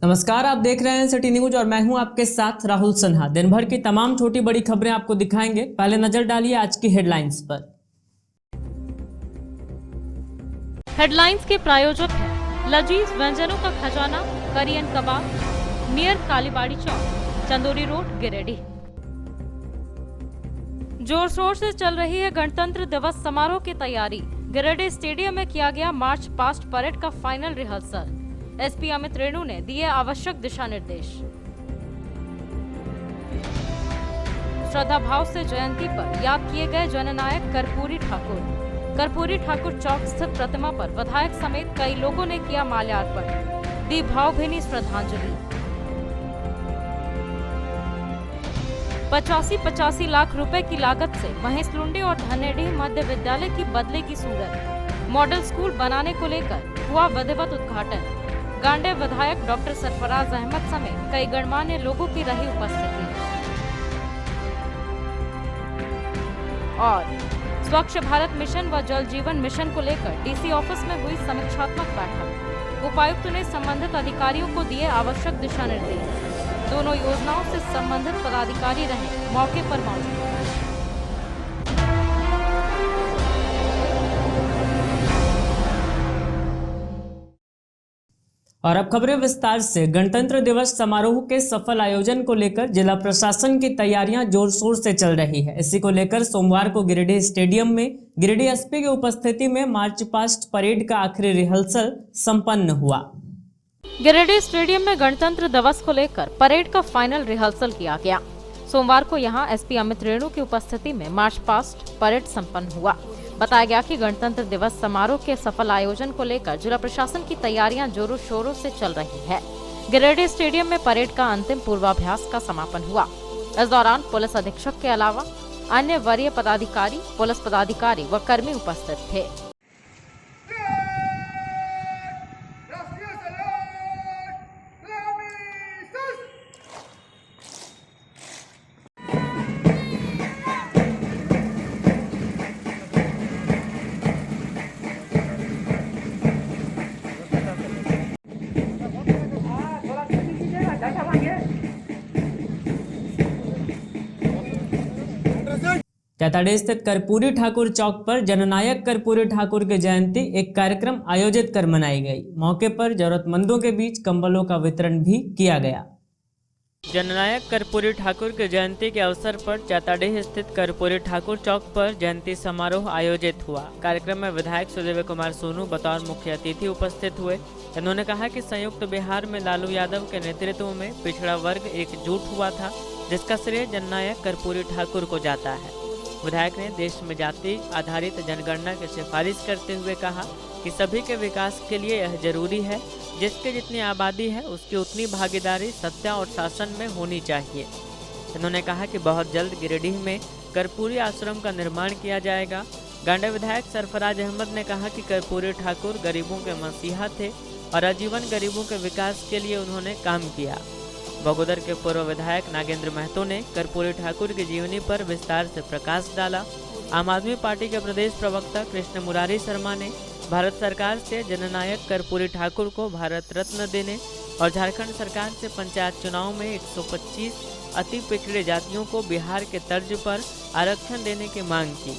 नमस्कार, आप देख रहे हैं सिटी न्यूज और मैं हूं आपके साथ राहुल सिन्हा। दिन भर की तमाम छोटी बड़ी खबरें आपको दिखाएंगे। पहले नजर डालिए आज की हेडलाइंस पर। हेडलाइंस के प्रायोजक हैं लजीज व्यंजनों का खजाना करियन कबाब, नियर कालीबाड़ी चौक, चंदोरी रोड, गिरिडीह। जोर शोर से चल रही है गणतंत्र दिवस समारोह की तैयारी। गिरिडीह स्टेडियम में किया गया मार्च पास्ट परेड का final rehearsal. SP Amit Renu ने दिए आवश्यक दिशा निर्देश। श्रद्धा भाव से जयंती पर याद किए गए जननायक कर्पूरी ठाकुर। कर्पूरी ठाकुर चौक स्थित प्रतिमा पर विधायक समेत कई लोगों ने किया माल्यार्पण, दी भावभीनी श्रद्धांजलि। 85 लाख रुपए की लागत से महेशलुंडी और धनेडीह मध्य विद्यालय की बदलेगी सूरत। मॉडल स्कूल बनाने को लेकर हुआ विधिवत उद्घाटन। गांडे विधायक डॉक्टर सरफराज अहमद समेत कई गणमान्य लोगों की रही उपस्थिति। और स्वच्छ भारत मिशन व जल जीवन मिशन को लेकर डीसी ऑफिस में हुई समीक्षात्मक बैठक। उपायुक्त ने संबंधित अधिकारियों को दिए आवश्यक दिशा निर्देश। दोनों योजनाओं से संबंधित पदाधिकारी रहे मौके पर मौजूद। और अब खबरें विस्तार से। गणतंत्र दिवस समारोह के सफल आयोजन को लेकर जिला प्रशासन की तैयारियां जोर शोर से चल रही है। इसी को लेकर सोमवार को गिरिडीह स्टेडियम में गिरिडीह एसपी की उपस्थिति में मार्च पास्ट परेड का आखिरी रिहर्सल संपन्न हुआ। गिरिडीह स्टेडियम में गणतंत्र दिवस को लेकर परेड का फाइनल रिहर्सल किया गया। सोमवार को यहां एसपी अमित रेणु की उपस्थिति में मार्च पास्ट परेड संपन्न हुआ। बताया गया कि गणतंत्र दिवस समारोह के सफल आयोजन को लेकर जिला प्रशासन की तैयारियां जोरों शोरों से चल रही है। गिरिडीह स्टेडियम में परेड का अंतिम पूर्वाभ्यास का समापन हुआ। इस दौरान पुलिस अधीक्षक के अलावा अन्य वरीय पदाधिकारी, पुलिस पदाधिकारी व कर्मी उपस्थित थे। जैताडीह स्थित कर्पूरी ठाकुर चौक पर जननायक कर्पूरी ठाकुर की जयंती एक कार्यक्रम आयोजित कर मनाई गई। मौके पर जरूरतमंदों के बीच कंबलों का वितरण भी किया गया। जननायक कर्पूरी ठाकुर की जयंती के अवसर पर जैताडीह स्थित कर्पूरी ठाकुर चौक पर जयंती समारोह आयोजित हुआ। कार्यक्रम में विधायक सुदेव कुमार सोनू बतौर मुख्य अतिथि उपस्थित हुए। इन्होंने कहा कि संयुक्त बिहार में लालू यादव के नेतृत्व में पिछड़ा वर्ग एकजुट हुआ था, जिसका श्रेय जननायक कर्पूरी ठाकुर को जाता है। विधायक ने देश में जाति आधारित जनगणना की सिफारिश करते हुए कहा कि सभी के विकास के लिए यह जरूरी है, जिसकी जितनी आबादी है उसकी उतनी भागीदारी सत्ता और शासन में होनी चाहिए। उन्होंने कहा कि बहुत जल्द गिरिडीह में कर्पूरी आश्रम का निर्माण किया जाएगा। गांडे विधायक सरफराज अहमद ने कहा कि कर्पूरी ठाकुर गरीबों के मसीहा थे और आजीवन गरीबों के विकास के लिए उन्होंने काम किया। बगोदर के पूर्व विधायक नागेंद्र महतो ने कर्पूरी ठाकुर की जीवनी पर विस्तार से प्रकाश डाला। आम आदमी पार्टी के प्रदेश प्रवक्ता कृष्ण मुरारी शर्मा ने भारत सरकार से जननायक कर्पूरी ठाकुर को भारत रत्न देने और झारखंड सरकार से पंचायत चुनाव में 125 अति पिछड़े जातियों को बिहार के तर्ज पर आरक्षण देने की मांग की।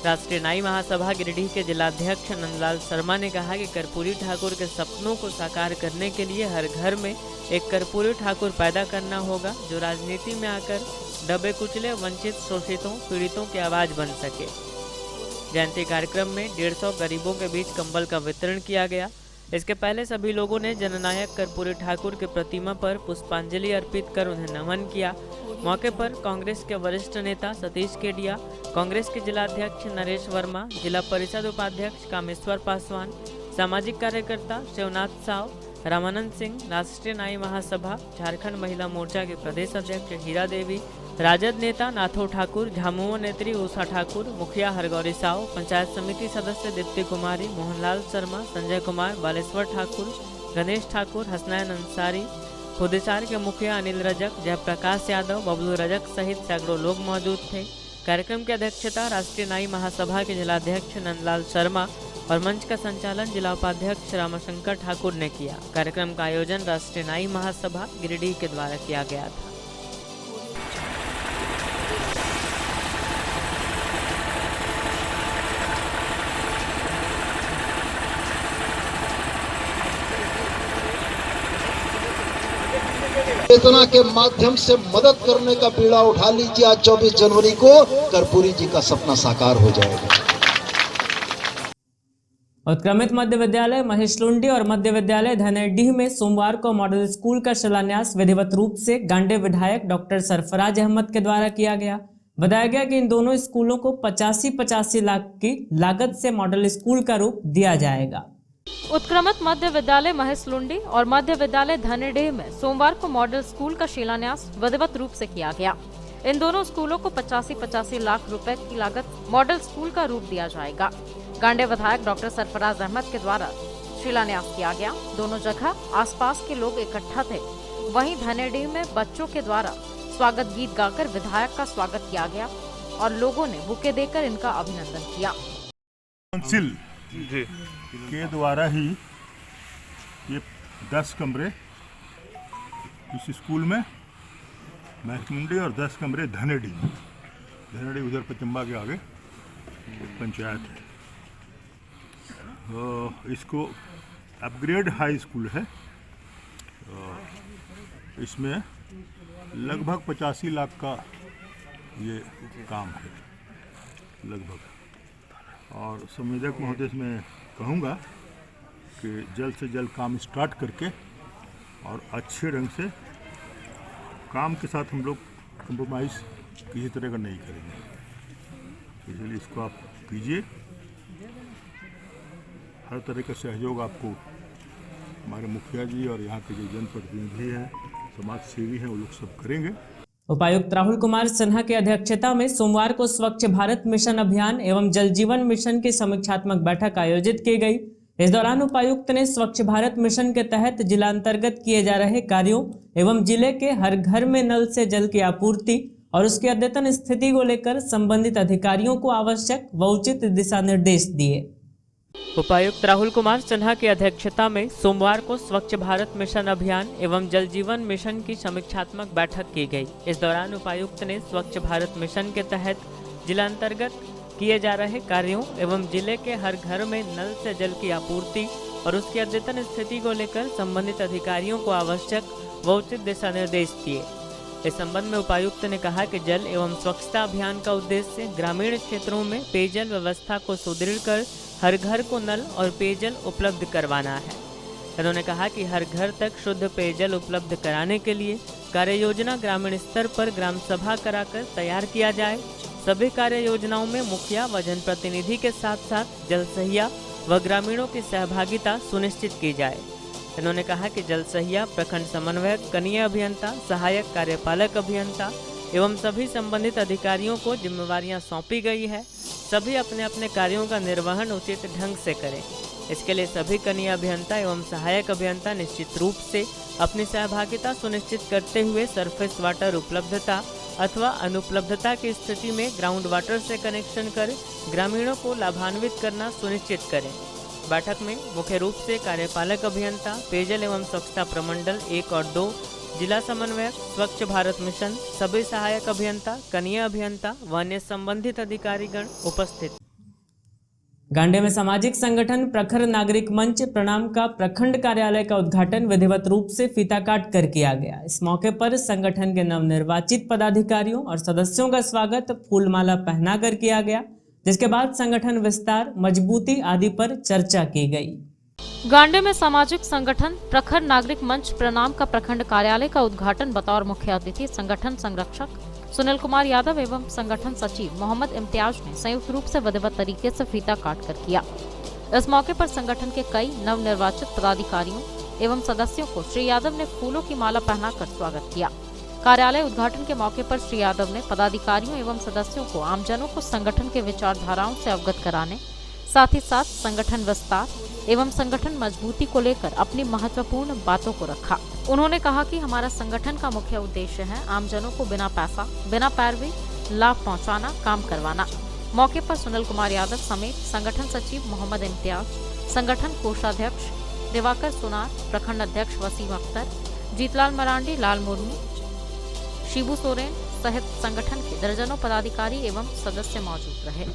राष्ट्रीय नाई महासभा गिरिडीह के जिलाध्यक्ष नंदलाल शर्मा ने कहा कि कर्पूरी ठाकुर के सपनों को साकार करने के लिए हर घर में एक कर्पूरी ठाकुर पैदा करना होगा, जो राजनीति में आकर दबे कुचले, वंचित, शोषितों, पीड़ितों की आवाज बन सके। जयंती कार्यक्रम में 150 गरीबों के बीच कंबल का वितरण किया गया। इसके पहले सभी लोगों ने जननायक कर्पूरी ठाकुर की प्रतिमा पर पुष्पांजलि अर्पित कर उन्हें नमन किया। मौके पर कांग्रेस के वरिष्ठ नेता सतीश केडिया, कांग्रेस के जिलाध्यक्ष नरेश वर्मा, जिला परिषद उपाध्यक्ष कामेश्वर पासवान, सामाजिक कार्यकर्ता शिवनाथ साव, रामानंद सिंह, राष्ट्रीय नाई महासभा झारखंड महिला मोर्चा के प्रदेश अध्यक्ष हीरा देवी, राजद नेता नाथो ठाकुर, झामुमो नेत्री उषा ठाकुर, मुखिया हरगौरी साव, पंचायत समिति सदस्य दीप्ति कुमारी, मोहनलाल शर्मा, संजय कुमार, बालेश्वर ठाकुर, गणेश ठाकुर, हसनैन अंसारी, खुदिसार के मुखिया अनिल रजक, जयप्रकाश यादव, बबलू रजक सहित सैकड़ों लोग मौजूद थे। कार्यक्रम की अध्यक्षता राष्ट्रीय नाई महासभा के जिलाध्यक्ष नंदलाल शर्मा और मंच का संचालन जिला उपाध्यक्ष रामाशंकर ठाकुर ने किया। कार्यक्रम का आयोजन राष्ट्रीय नाई महासभा गिरिडीह के द्वारा किया गया था। चेतना के माध्यम से मदद करने का बीड़ा उठा लीजिए। आज 24 जनवरी को कर्पूरी जी का सपना साकार हो जाएगा। उत्क्रमित मध्य विद्यालय महेश लुंडी और मध्य विद्यालय धनेडीह में सोमवार को मॉडल स्कूल का शिलान्यास विधिवत रूप से गांडे विधायक डॉक्टर सरफराज अहमद के द्वारा किया गया। बताया गया कि इन दोनों स्कूलों को 85 लाख की लागत से मॉडल स्कूल का रूप दिया जाएगा। उत्क्रमित मध्य विद्यालय महेश लुंडी और मध्य विद्यालय धनेडीह में सोमवार को मॉडल स्कूल का शिलान्यास विधिवत रूप से किया गया। इन दोनों स्कूलों को 85 लाख रुपए की लागत मॉडल स्कूल का रूप दिया जाएगा। गांडे विधायक डॉक्टर सरफराज अहमद के द्वारा शिलान्यास किया गया। दोनों जगह आसपास के लोग इकट्ठा थे। वहीं धनेडीह में बच्चों के द्वारा स्वागत गीत गाकर विधायक का स्वागत किया गया और लोगों ने बुके देकर इनका अभिनंदन किया। काउंसिल के द्वारा ही ये 10 कमरे इस स्कूल में महकुंडी और 10 कमरे धनेडी उधर पचम्बा के आगे पंचायत है। इसको अपग्रेड हाई स्कूल है। इसमें लगभग 85 लाख का ये काम है लगभग। और संवेदक महोदय मैं कहूँगा कि जल्द से जल्द काम स्टार्ट करके और अच्छे ढंग से काम के साथ हम लोग कंप्रोमाइज़ किसी तरह का नहीं करेंगे। इसलिए इसको आप कीजिए। हर तरह का सहयोग आपको हमारे मुखिया जी और यहाँ के जो जनप्रतिनिधि हैं, समाज सेवी हैं, वो लोग सब करेंगे। उपायुक्त राहुल कुमार सिन्हा की अध्यक्षता में सोमवार को स्वच्छ भारत मिशन अभियान एवं जल जीवन मिशन की समीक्षात्मक बैठक आयोजित की गई। इस दौरान उपायुक्त ने स्वच्छ भारत मिशन के तहत जिला अंतर्गत किए जा रहे कार्यों एवं जिले के हर घर में नल से जल की आपूर्ति और उसकी अद्यतन स्थिति को लेकर संबंधित अधिकारियों को आवश्यक व उचित दिशा निर्देश दिए। उपायुक्त राहुल कुमार सिन्हा की अध्यक्षता में सोमवार को स्वच्छ भारत मिशन अभियान एवं जल जीवन मिशन की समीक्षात्मक बैठक की गई। इस दौरान उपायुक्त ने स्वच्छ भारत मिशन के तहत जिला अंतर्गत किए जा रहे कार्यों एवं जिले के हर घर में नल से जल की आपूर्ति और उसकी अद्यतन स्थिति को लेकर संबंधित अधिकारियों को आवश्यक व उचित दिशा निर्देश दिए। इस संबंध में उपायुक्त ने कहा कि जल एवं स्वच्छता अभियान का उद्देश्य ग्रामीण क्षेत्रों में पेयजल व्यवस्था को सुदृढ़ कर हर घर को नल और पेयजल उपलब्ध करवाना है। उन्होंने कहा कि हर घर तक शुद्ध पेयजल उपलब्ध कराने के लिए कार्य योजना ग्रामीण स्तर पर ग्राम सभा कराकर तैयार किया जाए। सभी कार्य योजनाओं में मुखिया व जनप्रतिनिधि के साथ साथ जल सहिया व ग्रामीणों की सहभागिता सुनिश्चित की जाए। उन्होंने कहा कि जल सहिया, प्रखंड समन्वयक, कनीय अभियंता, सहायक कार्यपालक अभियंता एवं सभी संबंधित अधिकारियों को जिम्मेवारियां सौंपी गई है। सभी अपने अपने कार्यों का निर्वहन उचित ढंग से करें। इसके लिए सभी कनीय अभियंता एवं सहायक अभियंता निश्चित रूप से अपनी सहभागिता सुनिश्चित करते हुए सरफेस वाटर उपलब्धता अथवा अनुपलब्धता की स्थिति में ग्राउंड वाटर से कनेक्शन कर ग्रामीणों को लाभान्वित करना सुनिश्चित करें। बैठक में मुख्य रूप से कार्यपालक अभियंता, पेयजल एवं स्वच्छता प्रमंडल 1 और 2, जिला समन्वयक, स्वच्छ भारत मिशन, सभी सहायक अभियंता, कनीय अभियंता व अन्य संबंधित अधिकारीगण उपस्थित। गांडे में सामाजिक संगठन प्रखर नागरिक मंच प्रणाम का प्रखंड कार्यालय का उद्घाटन विधिवत रूप से फीता काट कर किया गया। इस मौके पर संगठन के नवनिर्वाचित पदाधिकारियों और सदस्यों का स्वागत फूलमाला पहनाकर किया गया, जिसके बाद संगठन विस्तार, मजबूती आदि पर चर्चा की गई। गांडे में सामाजिक संगठन प्रखर नागरिक मंच प्रणाम का प्रखंड कार्यालय का उद्घाटन बतौर मुख्य अतिथि संगठन संरक्षक सुनील कुमार यादव एवं संगठन सचिव मोहम्मद इम्तियाज ने संयुक्त रूप से विधिवत तरीके से फीता काट कर किया। इस मौके पर संगठन के कई नवनिर्वाचित पदाधिकारियों एवं सदस्यों को श्री यादव ने फूलों की माला पहनाकर स्वागत किया। कार्यालय उद्घाटन के मौके पर श्री यादव ने पदाधिकारियों एवं सदस्यों को आमजनों को संगठन के विचारधाराओं से अवगत कराने, साथ ही साथ संगठन विस्तार एवं संगठन मजबूती को लेकर अपनी महत्वपूर्ण बातों को रखा। उन्होंने कहा कि हमारा संगठन का मुख्य उद्देश्य है आमजनों को बिना पैसा, बिना पैरवी लाभ पहुंचाना, काम करवाना। मौके पर सुनील कुमार यादव समेत संगठन सचिव मोहम्मद इम्तियाज, संगठन कोषाध्यक्ष दिवाकर सुनार, प्रखंड अध्यक्ष वसीम अख्तर, जीतलाल मरांडी, लाल मुर्मू, शिबू सोरेन सहित संगठन के दर्जनों पदाधिकारी एवं सदस्य मौजूद रहे।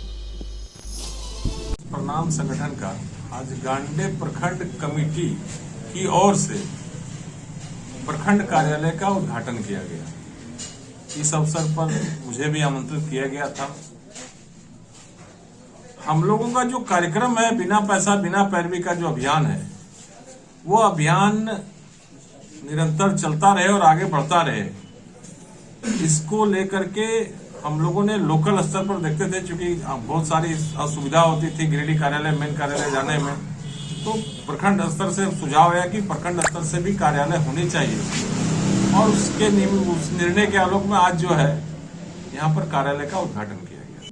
प्रणाम संगठन का आज गांडे प्रखंड कमेटी की ओर से प्रखंड कार्यालय का उद्घाटन किया गया। इस अवसर पर मुझे भी आमंत्रित किया गया था। हम लोगों का जो कार्यक्रम है बिना पैसा बिना पैरवी का जो अभियान है, वो अभियान निरंतर चलता रहे और आगे बढ़ता रहे, इसको लेकर के हम लोगों ने लोकल स्तर पर देखते थे, क्योंकि बहुत सारी असुविधा होती थी गिरिडीह कार्यालय मेन कार्यालय जाने में, तो प्रखंड स्तर से सुझाव आया कि प्रखंड स्तर से भी कार्यालय होनी चाहिए और उसके उस निर्णय के आलोक में आज जो है यहाँ पर कार्यालय का उद्घाटन किया गया।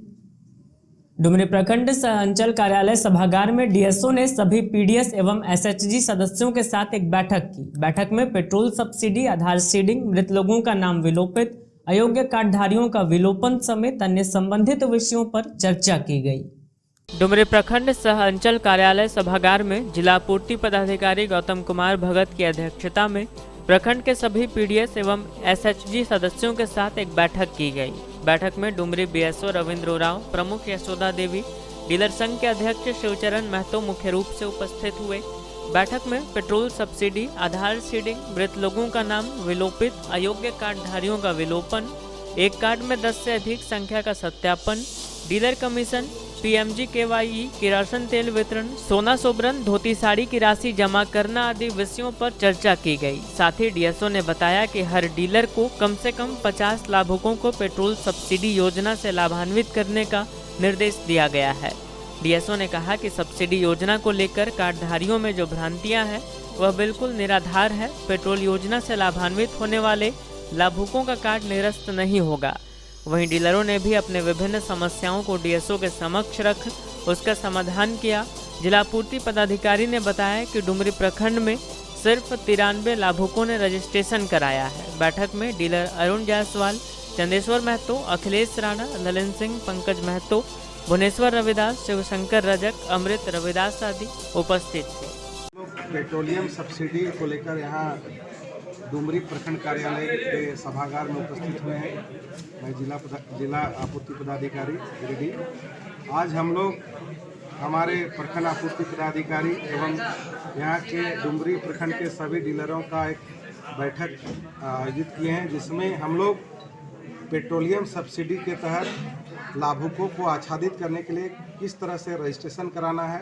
डुमरी प्रखंड अंचल कार्यालय सभागार में डीएसओ ने सभी पीडीएस एवं एसएचजी सदस्यों के साथ एक बैठक की। बैठक में पेट्रोल सब्सिडी, आधार सीडिंग, मृत लोगों का नाम विलोपित, अयोग्य कार्डधारियों का विलोपन समेत अन्य संबंधित विषयों पर चर्चा की गई। डुमरी प्रखंड सह अंचल कार्यालय सभागार में जिला पूर्ति पदाधिकारी गौतम कुमार भगत की अध्यक्षता में प्रखंड के सभी पीडीएस एवं एसएचजी सदस्यों के साथ एक बैठक की गई। बैठक में डुमरी बीएसओ रविंद्र उरांव, प्रमुख यशोदा देवी, डीलर संघ के अध्यक्ष शिवचरण महतो मुख्य रूप से उपस्थित हुए। बैठक में पेट्रोल सब्सिडी, आधार सीडिंग, मृत लोगों का नाम विलोपित, अयोग्य कार्डधारियों का विलोपन, एक कार्ड में 10 से अधिक संख्या का सत्यापन, डीलर कमीशन, पीएमजी केवाई, किरासन तेल वितरण, सोना सोबरन, धोती साड़ी की राशि जमा करना आदि विषयों पर चर्चा की गई। साथ ही डीएसओ ने बताया कि हर डीलर को कम से कम 50 लाभुकों को पेट्रोल सब्सिडी योजना से लाभान्वित करने का निर्देश दिया गया है। डीएसओ ने कहा कि सब्सिडी योजना को लेकर कार्डधारियों में जो भ्रांतियां हैं वह बिल्कुल निराधार है। पेट्रोल योजना से लाभान्वित होने वाले लाभुकों का कार्ड निरस्त नहीं होगा। वहीं डीलरों ने भी अपने विभिन्न समस्याओं को डीएसओ के समक्ष रख उसका समाधान किया। जिला पूर्ति पदाधिकारी ने बताया कि डुमरी प्रखंड में सिर्फ 93 लाभुकों ने रजिस्ट्रेशन कराया है। बैठक में डीलर अरुण जायसवाल, चंदेश्वर महतो, अखिलेश राणा, ललन सिंह, पंकज महतो, भुवनेश्वर रविदास, शिवशंकर रजक, अमृत रविदास आदि उपस्थित थे। पेट्रोलियम सब्सिडी को लेकर यहाँ डुमरी प्रखंड कार्यालय के सभागार में उपस्थित हुए हैं। मैं जिला आपूर्ति पदाधिकारी गिरिडीह। आज हम लोग हमारे प्रखंड आपूर्ति पदाधिकारी एवं यहाँ के डुमरी प्रखंड के सभी डीलरों का एक बैठक आयोजित किए हैं, जिसमें हम लोग पेट्रोलियम सब्सिडी के तहत लाभुकों को आच्छादित करने के लिए किस तरह से रजिस्ट्रेशन कराना है,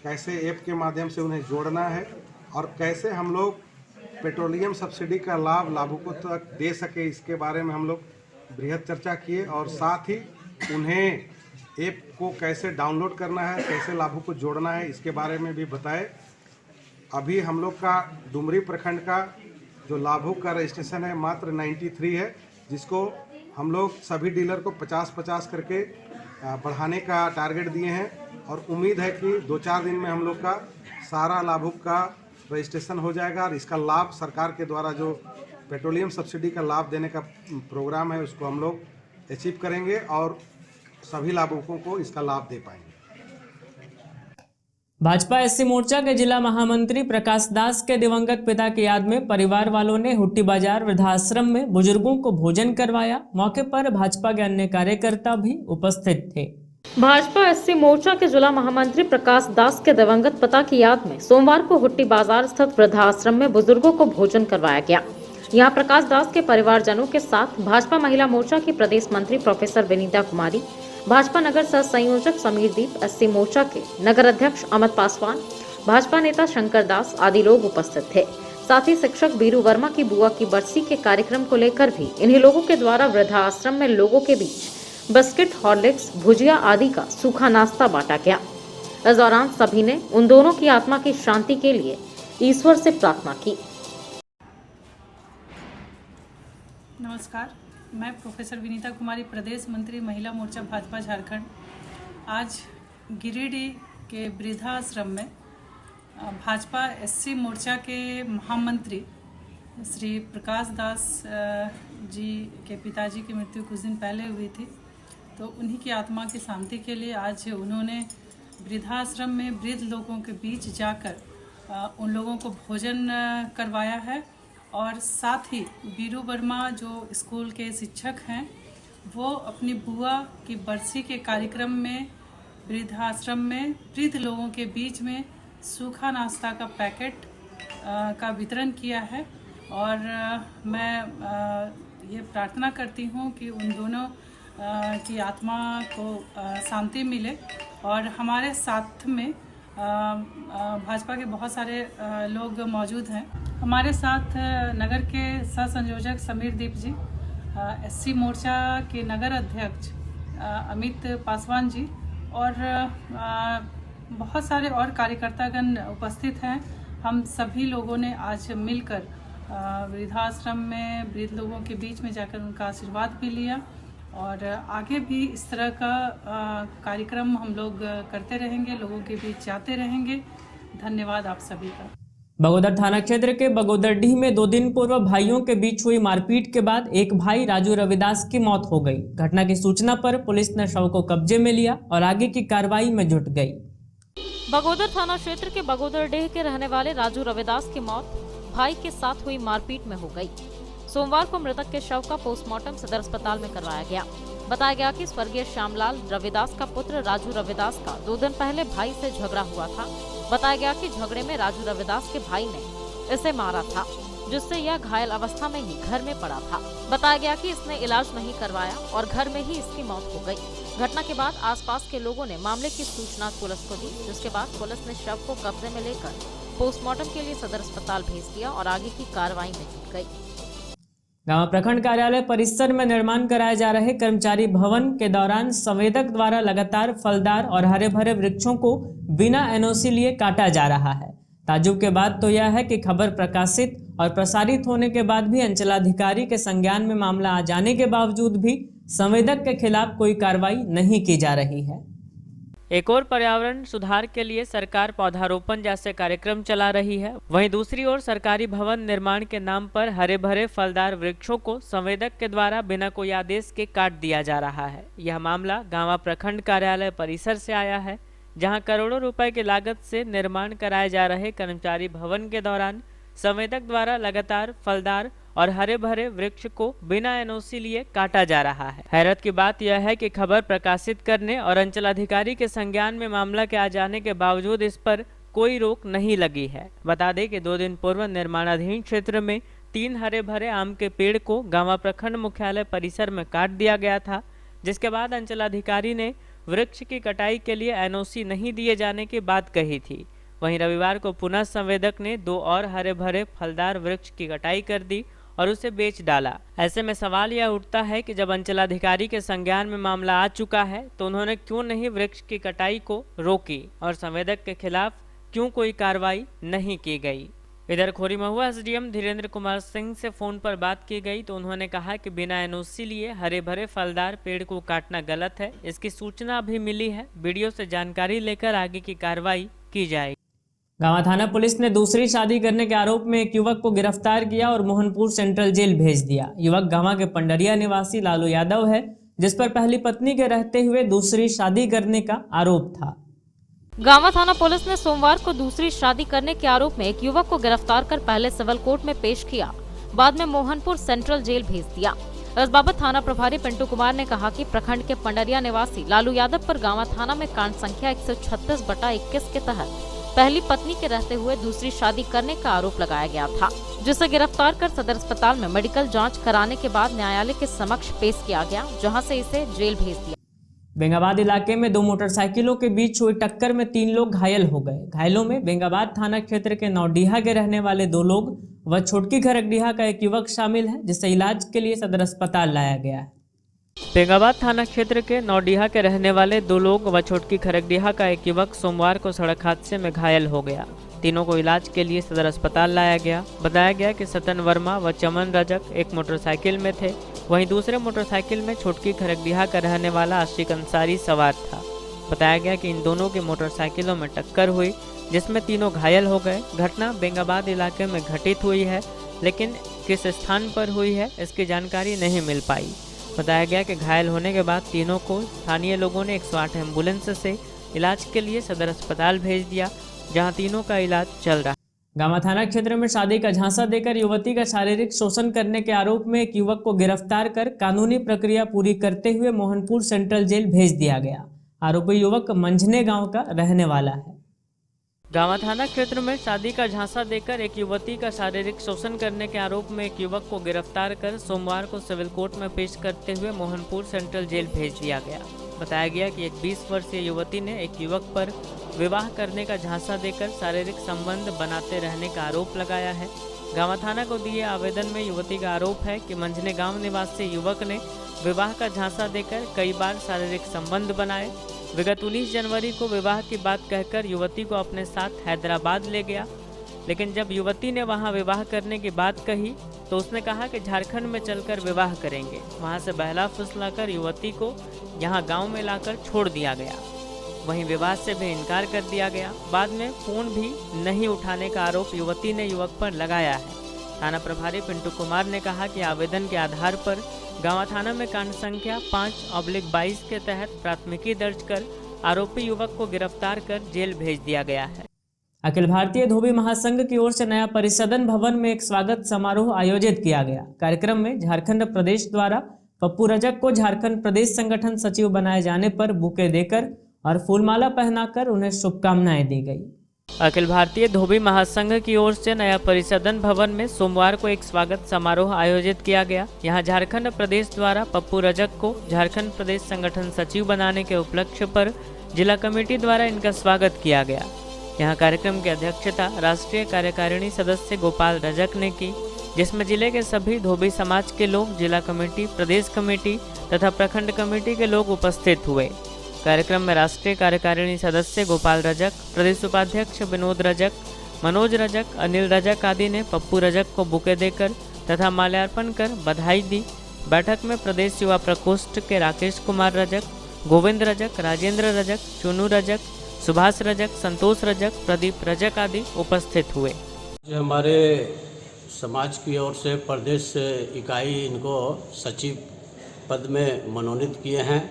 कैसे ऐप के माध्यम से उन्हें जोड़ना है और कैसे हम लोग पेट्रोलियम सब्सिडी का लाभ लाभुकों तक दे सके, इसके बारे में हम लोग बृहद चर्चा किए और साथ ही उन्हें ऐप को कैसे डाउनलोड करना है, कैसे लाभुकों को जोड़ना है, इसके बारे में भी बताए। अभी हम लोग का डुमरी प्रखंड का जो लाभुक का रजिस्ट्रेशन है मात्र 93 है, जिसको हम लोग सभी डीलर को 50-50 करके बढ़ाने का टारगेट दिए हैं और उम्मीद है कि 2-4 दिन में हम लोग का सारा लाभुक का रजिस्ट्रेशन हो जाएगा और इसका लाभ सरकार के द्वारा जो पेट्रोलियम सब्सिडी का लाभ देने का प्रोग्राम है उसको हम लोग अचीव करेंगे और सभी लाभुकों को इसका लाभ दे पाएंगे। भाजपा एससी मोर्चा के जिला महामंत्री प्रकाश दास के दिवंगत पिता की याद में परिवार वालों ने हुट्टी बाजार वृद्धाश्रम में बुजुर्गों को भोजन करवाया। मौके पर भाजपा के अन्य कार्यकर्ता भी उपस्थित थे। भाजपा एससी मोर्चा के जिला महामंत्री प्रकाश दास के दिवंगत पिता की याद में सोमवार को हुट्टी बाजार स्थित वृद्धाश्रम में बुजुर्गों को भोजन करवाया गया। यहां प्रकाश दास के परिवारजनों के साथ भाजपा महिला मोर्चा की प्रदेश मंत्री प्रोफेसर विनीता कुमारी, भाजपा नगर सह संयोजक समीर दीप, एससी मोर्चा के नगर अध्यक्ष अमित पासवान, भाजपा नेता शंकर दास आदि लोग उपस्थित थे। साथ ही शिक्षक बीरू वर्मा की बुआ की बरसी के कार्यक्रम को लेकर भी इन्हीं लोगों के द्वारा वृद्धाश्रम में लोगों के बीच बिस्किट, हॉर्लिक्स, भुजिया आदि का सूखा नाश्ता बांटा गया। इस दौरान सभी ने उन दोनों की आत्मा की शांति के लिए ईश्वर से प्रार्थना की। नमस्कार, मैं प्रोफेसर विनीता कुमारी, प्रदेश मंत्री महिला मोर्चा भाजपा झारखंड। आज गिरिडीह के वृद्धाश्रम में भाजपा एससी मोर्चा के महामंत्री श्री प्रकाश दास जी के पिताजी की मृत्यु कुछ दिन पहले हुई थी, तो उन्हीं की आत्मा की शांति के लिए आज उन्होंने वृद्धाश्रम में वृद्ध लोगों के बीच जाकर उन लोगों को भोजन करवाया है। और साथ ही बीरू वर्मा जो स्कूल के शिक्षक हैं, वो अपनी बुआ की बरसी के कार्यक्रम में वृद्धाश्रम में वृद्ध लोगों के बीच में सूखा नाश्ता का पैकेट का वितरण किया है। और मैं ये प्रार्थना करती हूँ कि उन दोनों की आत्मा को शांति मिले। और हमारे साथ में भाजपा के बहुत सारे लोग मौजूद हैं। हमारे साथ नगर के सह संयोजक समीर दीप जी, एससी मोर्चा के नगर अध्यक्ष अमित पासवान जी और बहुत सारे और कार्यकर्तागण उपस्थित हैं। हम सभी लोगों ने आज मिलकर वृद्धाश्रम में वृद्ध लोगों के बीच में जाकर उनका आशीर्वाद भी लिया और आगे भी इस तरह का कार्यक्रम हम लोग करते रहेंगे, लोगों के बीच जाते रहेंगे। धन्यवाद आप सभी का। बगोदर थाना क्षेत्र के बगोदरडीह में 2 दिन पूर्व भाइयों के बीच हुई मारपीट के बाद एक भाई राजू रविदास की मौत हो गई। घटना की सूचना पर पुलिस ने शव को कब्जे में लिया और आगे की कार्रवाई में जुट गई। बगोदर थाना क्षेत्र के बगोदरडीह के रहने वाले राजू रविदास की मौत भाई के साथ हुई मारपीट में हो गई। सोमवार को मृतक के शव का पोस्टमार्टम सदर अस्पताल में करवाया गया। बताया गया कि स्वर्गीय श्यामलाल रविदास का पुत्र राजू रविदास का 2 दिन पहले भाई से झगड़ा हुआ था। बताया गया कि झगड़े में राजू रविदास के भाई ने इसे मारा था, जिससे यह घायल अवस्था में ही घर में पड़ा था। बताया गया कि इसने इलाज नहीं करवाया और घर में ही इसकी मौत हो गई। घटना के बाद आसपास के लोगों ने मामले की सूचना पुलिस को दी, जिसके बाद पुलिस ने शव को कब्जे में लेकर पोस्टमार्टम के लिए सदर अस्पताल भेज दिया और आगे की कार्रवाई में जुट गई। गांव प्रखंड कार्यालय परिसर में निर्माण कराए जा रहे कर्मचारी भवन के दौरान संवेदक द्वारा लगातार फलदार और हरे भरे वृक्षों को बिना एनओसी लिए काटा जा रहा है। ताज्जुब के बात तो यह है कि खबर प्रकाशित और प्रसारित होने के बाद भी अंचलाधिकारी के संज्ञान में मामला आ जाने के बावजूद भी संवेदक के खिलाफ कोई कार्रवाई नहीं की जा रही है। एक और पर्यावरण सुधार के लिए सरकार पौधारोपण जैसे कार्यक्रम चला रही है, वहीं दूसरी ओर सरकारी भवन निर्माण के नाम पर हरे भरे फलदार वृक्षों को संवेदक के द्वारा बिना कोई आदेश के काट दिया जा रहा है। यह मामला गांवा प्रखंड कार्यालय परिसर से आया है, जहां करोड़ों रुपए की लागत से निर्माण कराए जा रहे कर्मचारी भवन के दौरान संवेदक द्वारा लगातार फलदार और हरे भरे वृक्ष को बिना एनओसी लिए काटा जा रहा है। हैरत की बात यह है कि खबर प्रकाशित करने और अंचलाधिकारी के संज्ञान में मामला के आ जाने के बावजूद इस पर कोई रोक नहीं लगी है। बता दें कि 2 दिन पूर्व निर्माणाधीन क्षेत्र में 3 हरे भरे आम के पेड़ को गांवा प्रखंड मुख्यालय परिसर में काट दिया गया था, जिसके बाद अंचलाधिकारी ने वृक्ष की कटाई के लिए एनओसी नहीं दिए जाने की बात कही थी। वहीं रविवार को पुनः संवेदक ने 2 और हरे भरे फलदार वृक्ष की कटाई कर दी और उसे बेच डाला। ऐसे में सवाल यह उठता है कि जब अंचलाधिकारी के संज्ञान में मामला आ चुका है तो उन्होंने क्यों नहीं वृक्ष की कटाई को रोकी और संवेदक के खिलाफ क्यों कोई कार्रवाई नहीं की गई। इधर खोरी महुआ एसडीएम धीरेन्द्र कुमार सिंह से फोन पर बात की गई तो उन्होंने कहा कि बिना एनओसी लिए हरे भरे फलदार पेड़ को काटना गलत है। इसकी सूचना अभी मिली है, वीडियो से जानकारी लेकर आगे की कार्रवाई की जाएगी। गांवा थाना पुलिस ने दूसरी शादी करने के आरोप में एक युवक को गिरफ्तार किया और मोहनपुर सेंट्रल जेल भेज दिया। युवक गांवा के पंडरिया निवासी लालू यादव है, जिस पर पहली पत्नी के रहते हुए दूसरी शादी करने का आरोप था। गांवा थाना पुलिस ने सोमवार को दूसरी शादी करने के आरोप में एक युवक को गिरफ्तार कर पहले सिविल कोर्ट में पेश किया, बाद में मोहनपुर सेंट्रल जेल भेज दिया। इस बाबत थाना प्रभारी पिंटू कुमार ने कहा कि प्रखंड के पंडरिया निवासी लालू यादव पर गांवा थाना में कांड संख्या 136/21 के तहत पहली पत्नी के रहते हुए दूसरी शादी करने का आरोप लगाया गया था, जिसे गिरफ्तार कर सदर अस्पताल में मेडिकल जांच कराने के बाद न्यायालय के समक्ष पेश किया गया, जहां से इसे जेल भेज दिया। बेंगाबाद इलाके में 2 मोटरसाइकिलों के बीच हुई टक्कर में 3 लोग घायल हो गए। घायलों में बेंगाबाद थाना क्षेत्र के नौडीहा के रहने वाले 2 लोग व छोटकी खरगडीहा का एक युवक शामिल है, जिसे इलाज के लिए सदर अस्पताल लाया गया है। बेंगाबाद थाना क्षेत्र के नौडीहा के रहने वाले 2 लोग व छोटकी खरगडीहा का एक युवक सोमवार को सड़क हादसे में घायल हो गया। तीनों को इलाज के लिए सदर अस्पताल लाया गया। बताया गया कि सतन वर्मा व चमन रजक एक मोटरसाइकिल में थे, वहीं दूसरे मोटरसाइकिल में छोटकी खरगडीहा का रहने वाला आशिक अंसारी सवार था। बताया गया कि इन दोनों की मोटरसाइकिलों में टक्कर हुई, जिसमें तीनों घायल हो गए। घटना बेंगाबाद इलाके में घटित हुई है, लेकिन किस स्थान पर हुई है इसकी जानकारी नहीं मिल पाई। बताया गया कि घायल होने के बाद तीनों को स्थानीय लोगों ने 108 एम्बुलेंस से इलाज के लिए सदर अस्पताल भेज दिया, जहां तीनों का इलाज चल रहा है। गामा थाना क्षेत्र में शादी का झांसा देकर युवती का शारीरिक शोषण करने के आरोप में एक युवक को गिरफ्तार कर कानूनी प्रक्रिया पूरी करते हुए मोहनपुर सेंट्रल जेल भेज दिया गया। आरोपी युवक मंझने गांव का रहने वाला है। गामा थाना क्षेत्र में शादी का झांसा देकर एक युवती का शारीरिक शोषण करने के आरोप में एक युवक को गिरफ्तार कर सोमवार को सिविल कोर्ट में पेश करते हुए मोहनपुर सेंट्रल जेल भेज दिया गया। बताया गया कि एक 20 वर्षीय युवती ने एक युवक पर विवाह करने का झांसा देकर शारीरिक संबंध बनाते रहने का आरोप लगाया है। गामा थाना को दिए आवेदन में युवती का आरोप है कि मंझने गांव निवासी युवक ने विवाह का झांसा देकर कई बार शारीरिक संबंध बनाए। विगत 19 जनवरी को विवाह की बात कहकर युवती को अपने साथ हैदराबाद ले गया, लेकिन जब युवती ने वहां विवाह करने की बात कही तो उसने कहा कि झारखंड में चलकर विवाह करेंगे। वहां से बहला फुसलाकर युवती को यहां गांव में लाकर छोड़ दिया गया। वहीं विवाह से भी इनकार कर दिया गया। बाद में फोन भी नहीं उठाने का आरोप युवती ने युवक पर लगाया है। थाना प्रभारी पिंटू कुमार ने कहा कि आवेदन के आधार पर गांवा थाना में कांड संख्या 5/22 के तहत प्राथमिकी दर्ज कर आरोपी युवक को गिरफ्तार कर जेल भेज दिया गया है। अखिल भारतीय धोबी महासंघ की ओर से नया परिसदन भवन में एक स्वागत समारोह आयोजित किया गया। कार्यक्रम में झारखंड प्रदेश द्वारा पप्पू रजक को झारखंड प्रदेश संगठन सचिव बनाए जाने पर बुके देकर और फूलमाला पहनाकर उन्हें शुभकामनाएं दी गई। अखिल भारतीय धोबी महासंघ की ओर से नया परिसदन भवन में सोमवार को एक स्वागत समारोह आयोजित किया गया। यहां झारखंड प्रदेश द्वारा पप्पू रजक को झारखंड प्रदेश संगठन सचिव बनाने के उपलक्ष्य पर जिला कमेटी द्वारा इनका स्वागत किया गया। यहां कार्यक्रम की अध्यक्षता राष्ट्रीय कार्यकारिणी सदस्य गोपाल रजक ने की, जिसमें जिले के सभी धोबी समाज के लोग, जिला कमेटी, प्रदेश कमेटी तथा प्रखंड कमेटी के लोग उपस्थित हुए। कार्यक्रम में राष्ट्रीय कार्यकारिणी सदस्य गोपाल रजक, प्रदेश उपाध्यक्ष विनोद रजक, मनोज रजक, अनिल रजक आदि ने पप्पू रजक को बुके देकर तथा माल्यार्पण कर बधाई दी। बैठक में प्रदेश युवा प्रकोष्ठ के राकेश कुमार रजक, गोविंद रजक, राजेंद्र रजक, चुनू रजक, सुभाष रजक, संतोष रजक, प्रदीप रजक आदि उपस्थित हुए। हमारे समाज की ओर से प्रदेश इकाई इनको सचिव पद में मनोनीत किए हैं।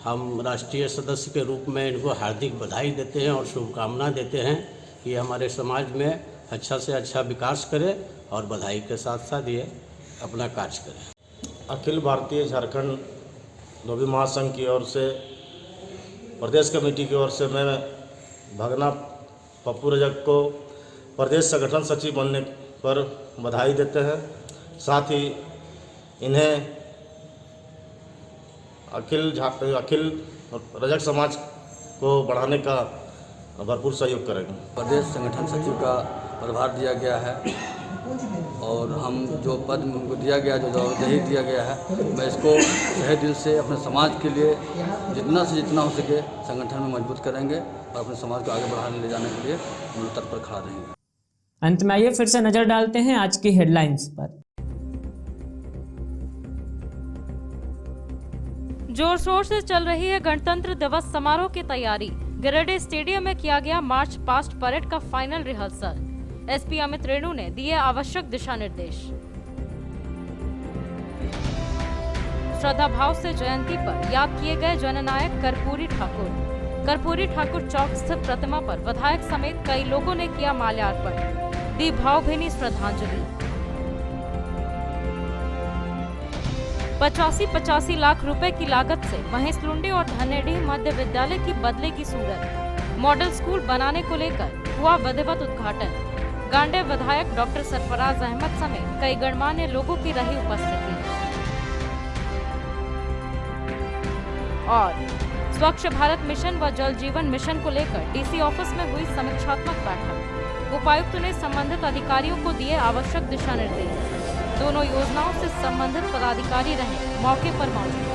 हम राष्ट्रीय सदस्य के रूप में इनको हार्दिक बधाई देते हैं और शुभकामना देते हैं कि हमारे समाज में अच्छा से अच्छा विकास करे और बधाई के साथ साथ ये अपना कार्य करें। अखिल भारतीय झारखंड धोबी महासंघ की ओर से, प्रदेश कमेटी की ओर से मैं भगना पप्पू रजक को प्रदेश संगठन सचिव बनने पर बधाई देते हैं। साथ ही इन्हें अखिल रजक समाज को बढ़ाने का भरपूर सहयोग करेंगे। प्रदेश संगठन सचिव का प्रभार दिया गया है और हम जो पद उनको दिया गया, जो जवाबदेही दिया गया है, मैं इसको तहे दिल से अपने समाज के लिए जितना से जितना हो सके संगठन में मजबूत करेंगे और अपने समाज को आगे बढ़ाने ले जाने के लिए हम तत्पर खड़ा रहेंगे। अंत में आइए फिर से नजर डालते हैं आज की हेडलाइंस पर। जोर शोर से चल रही है गणतंत्र दिवस समारोह की तैयारी। गिरिडीह स्टेडियम में किया गया मार्च पास्ट परेड का final rehearsal. SP Amit Renu ने दिए आवश्यक दिशा निर्देश। श्रद्धा भाव से जयंती पर याद किए गए जननायक कर्पूरी ठाकुर। कर्पूरी ठाकुर चौक स्थित प्रतिमा पर विधायक समेत कई लोगों ने किया माल्यार्पण, दी भावभीनी श्रद्धांजलि। 85 लाख रुपए की लागत से महेश लुंडे और धनेडीह मध्य विद्यालय की बदलेगी सूरत। मॉडल स्कूल बनाने को लेकर हुआ विधिवत उद्घाटन। गांडे विधायक डॉक्टर सरफराज अहमद समेत कई गणमान्य लोगों की रही उपस्थिति। और स्वच्छ भारत मिशन व जल जीवन मिशन को लेकर डीसी ऑफिस में हुई समीक्षात्मक बैठक। उपायुक्त ने संबंधित अधिकारियों को दिए आवश्यक दिशा निर्देश। दोनों योजनाओं से संबंधित पदाधिकारी रहे मौके पर मौजूद।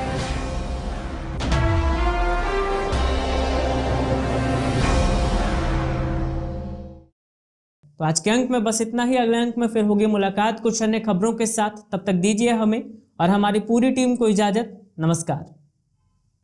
तो आज के अंक में बस इतना ही। अगले अंक में फिर होगी मुलाकात कुछ अन्य खबरों के साथ। तब तक दीजिए हमें और हमारी पूरी टीम को इजाजत। नमस्कार।